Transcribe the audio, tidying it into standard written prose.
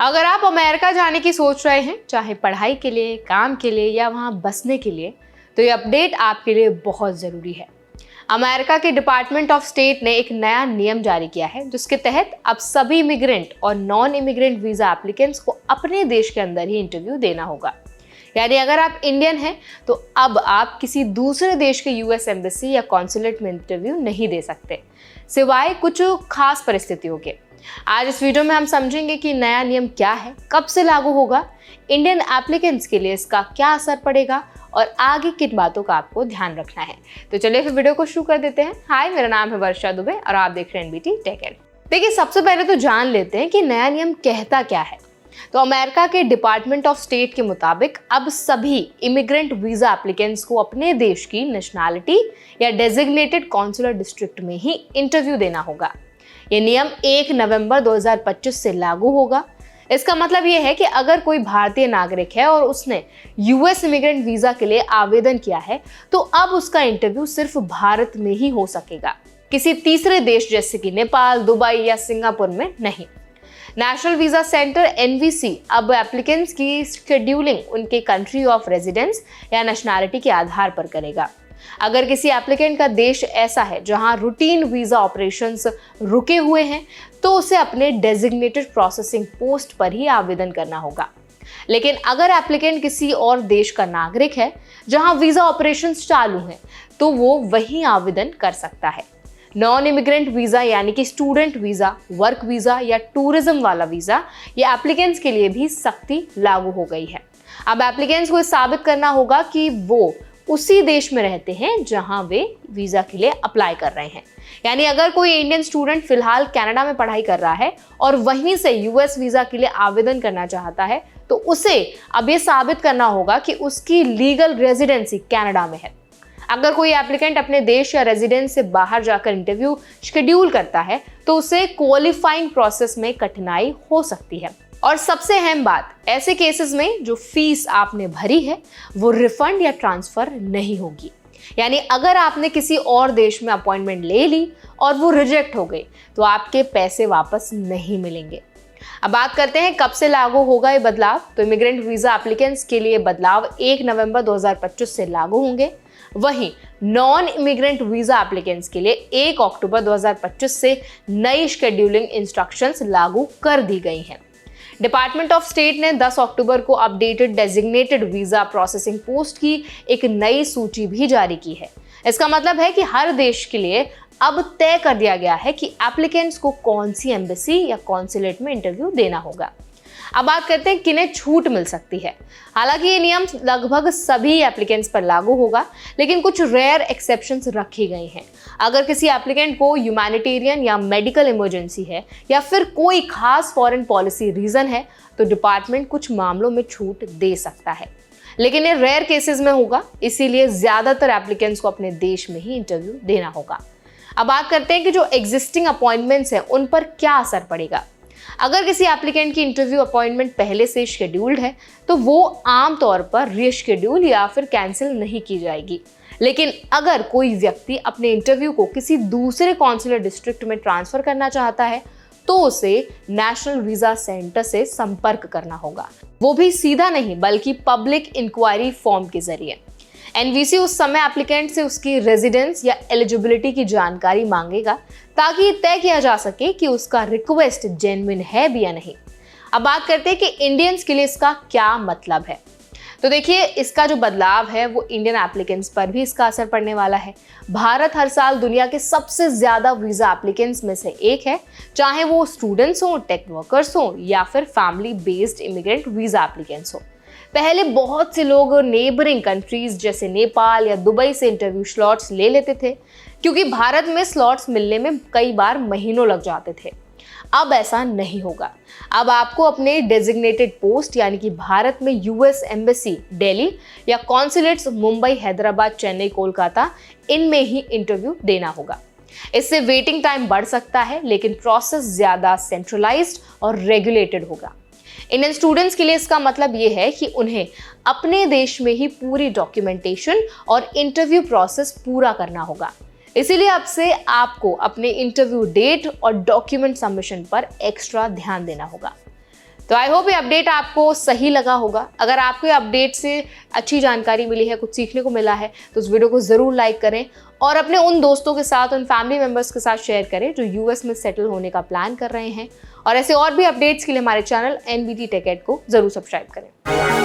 अगर आप अमेरिका जाने की सोच रहे हैं, चाहे पढ़ाई के लिए, काम के लिए या वहां बसने के लिए, तो ये अपडेट आपके लिए बहुत ज़रूरी है। अमेरिका के डिपार्टमेंट ऑफ स्टेट ने एक नया नियम जारी किया है, जिसके तहत अब सभी इमिग्रेंट और नॉन इमिग्रेंट वीज़ा एप्लीकेंट्स को अपने देश के अंदर ही इंटरव्यू देना होगा। यानी अगर आप इंडियन हैं तो अब आप किसी दूसरे देश के यूएस एम्बेसी या कॉन्सुलेट में इंटरव्यू नहीं दे सकते, सिवाय कुछ खास परिस्थितियों के। आज इस वीडियो में हम समझेंगे कि नया नियम क्या है, कब से लागू होगा, इंडियन एप्लीकेंट्स के लिए इसका क्या असर पड़ेगा और आगे किन बातों का आपको ध्यान रखना है। तो चलिए फिर वीडियो को शुरू कर देते हैं। हाय, मेरा नाम है वर्षा दुबे और आप देख रहे हैं एनबीटी टेक एड। देखिए, सबसे पहले तो जान लेते हैं कि नया नियम कहता क्या है। तो अमेरिका के डिपार्टमेंट ऑफ स्टेट के मुताबिक अब सभी इमिग्रेंट वीजा एप्लीकेंट्स को अपने देश की नेशनैलिटी या डेजिग्नेटेड कॉन्सुलर डिस्ट्रिक्ट में ही इंटरव्यू देना होगा। ये नियम 1 नवंबर 2025 से लागू होगा। इसका मतलब ये है कि अगर कोई भारतीय नागरिक है और उसने यूएस इमिग्रेंट वीजा के लिए आवेदन किया है, तो अब उसका इंटरव्यू सिर्फ भारत में ही हो सकेगा, किसी तीसरे देश जैसे कि नेपाल, दुबई या सिंगापुर में नहीं। नेशनल वीजा सेंटर एनवीसी अब एप्लीकेंट्स की शेड्यूलिंग उनके कंट्री ऑफ रेजिडेंस या नेशनैलिटी के आधार पर करेगा। अगर किसी एप्लीकेंट का देश ऐसा है जहां रूटीन वीजा ऑपरेशंस रुके हुए हैं, तो उसे अपने डेजिग्नेटेड प्रोसेसिंग पोस्ट पर ही आवेदन करना होगा। लेकिन अगर एप्लीकेंट किसी और देश का नागरिक है जहां वीजा ऑपरेशंस चालू हैं, तो वो वहीं आवेदन कर सकता है। नॉन इमिग्रेंट वीजा यानी कि स्टूडेंट वीजा, वर्क वीजा या टूरिज्म वाला वीजा, ये एप्लीकेंट्स के लिए भी सख्ती लागू हो गई है। अब एप्लीकेंट्स को साबित करना होगा कि वो उसी देश में रहते हैं जहां वे वीजा के लिए अप्लाई कर रहे हैं। यानी अगर कोई इंडियन स्टूडेंट फिलहाल कनाडा में पढ़ाई कर रहा है और वहीं से यूएस वीजा के लिए आवेदन करना चाहता है, तो उसे अब ये साबित करना होगा कि उसकी लीगल रेजिडेंसी कनाडा में है। अगर कोई एप्लीकेंट अपने देश या रेजिडेंस से बाहर जाकर इंटरव्यू शेड्यूल करता है, तो उसे क्वालिफाइंग प्रोसेस में कठिनाई हो सकती है। और सबसे अहम बात, ऐसे केसेस में जो फीस आपने भरी है वो रिफंड या ट्रांसफर नहीं होगी। यानी अगर आपने किसी और देश में अपॉइंटमेंट ले ली और वो रिजेक्ट हो गई, तो आपके पैसे वापस नहीं मिलेंगे। अब बात करते हैं कब से लागू होगा ये बदलाव। तो इमिग्रेंट वीजा एप्लीकेंट्स के लिए बदलाव 1 नवंबर 2025 से लागू होंगे। वहीं नॉन इमिग्रेंट वीजा एप्लीकेंट्स के लिए 1 अक्टूबर 2025 से नई शेड्यूलिंग इंस्ट्रक्शंस लागू कर दी गई हैं। डिपार्टमेंट ऑफ स्टेट ने 10 अक्टूबर को updated designated visa processing post की एक नई सूची भी जारी की है। इसका मतलब है कि हर देश के लिए अब तय कर दिया गया है कि एप्लीकेंट्स को कौन सी एम्बेसी या कॉन्सुलेट में इंटरव्यू देना होगा। अब बात करते हैं किन्हें छूट मिल सकती है। हालांकि ये नियम लगभग सभी एप्लीकेंट्स पर लागू होगा, लेकिन कुछ रेयर एक्सेप्शंस रखी गई हैं। अगर किसी एप्लीकेंट को ह्यूमैनिटेरियन या मेडिकल इमरजेंसी है या फिर कोई खास फॉरेन पॉलिसी रीजन है, तो डिपार्टमेंट कुछ मामलों में छूट दे सकता है, लेकिन ये रेयर केसेस में होगा। इसीलिए ज्यादातर एप्लीकेंट्स को अपने देश में ही इंटरव्यू देना होगा। अब बात करते हैं कि जो एग्जिस्टिंग अपॉइंटमेंट्स हैं उन पर क्या असर पड़ेगा। अगर किसी एप्लीकेंट की इंटरव्यू अपॉइंटमेंट पहले से शेड्यूल्ड है, तो वो आमतौर पर रीशेड्यूल या फिर कैंसिल नहीं की जाएगी। लेकिन अगर कोई व्यक्ति अपने इंटरव्यू को किसी दूसरे कॉन्सुलर डिस्ट्रिक्ट में ट्रांसफर करना चाहता है, तो उसे नेशनल वीजा सेंटर से संपर्क करना होगा, वो भी सीधा नहीं बल्कि पब्लिक इंक्वायरी फॉर्म के जरिए। एनवीसी उस समय एप्लीकेंट से उसकी रेजिडेंस या एलिजिबिलिटी की जानकारी मांगेगा, ताकि तय किया जा सके कि उसका रिक्वेस्ट जेन्युइन है भी या नहीं। अब बात करते हैं कि इंडियंस के लिए इसका क्या मतलब है। तो देखिए, इसका जो बदलाव है वो इंडियन एप्लीकेंट्स पर भी इसका असर पड़ने वाला है। भारत हर साल दुनिया के सबसे ज्यादा वीजा एप्लीकेंट्स में से एक है, चाहे वो स्टूडेंट्स हो, टेक वर्कर्स हो या फिर family based immigrant visa applicants हो। पहले बहुत से लोग नेबरिंग कंट्रीज जैसे नेपाल या दुबई से इंटरव्यू स्लॉट्स ले लेते थे, क्योंकि भारत में स्लॉट्स मिलने में कई बार महीनों लग जाते थे। अब ऐसा नहीं होगा। अब आपको अपने डेजिग्नेटेड पोस्ट यानी कि भारत में यूएस एम्बेसी दिल्ली या कॉन्सुलेट्स मुंबई, हैदराबाद, चेन्नई, कोलकाता, इनमें ही इंटरव्यू देना होगा। इससे वेटिंग टाइम बढ़ सकता है, लेकिन प्रोसेस ज्यादा सेंट्रलाइज्ड और रेगुलेटेड होगा। इंडियन स्टूडेंट्स के लिए इसका मतलब ये है कि उन्हें अपने देश में ही पूरी डॉक्यूमेंटेशन और इंटरव्यू प्रोसेस पूरा करना होगा। इसीलिए अब से आपको अपने इंटरव्यू डेट और डॉक्यूमेंट सबमिशन पर एक्स्ट्रा ध्यान देना होगा। तो आई होप ये अपडेट आपको सही लगा होगा। अगर आपको ये अपडेट से अच्छी जानकारी मिली है, कुछ सीखने को मिला है, तो उस वीडियो को ज़रूर लाइक करें और अपने उन दोस्तों के साथ, उन फैमिली मेम्बर्स के साथ शेयर करें जो यूएस में सेटल होने का प्लान कर रहे हैं। और ऐसे और भी अपडेट्स के लिए हमारे चैनल NBT Tech Ed को ज़रूर सब्सक्राइब करें।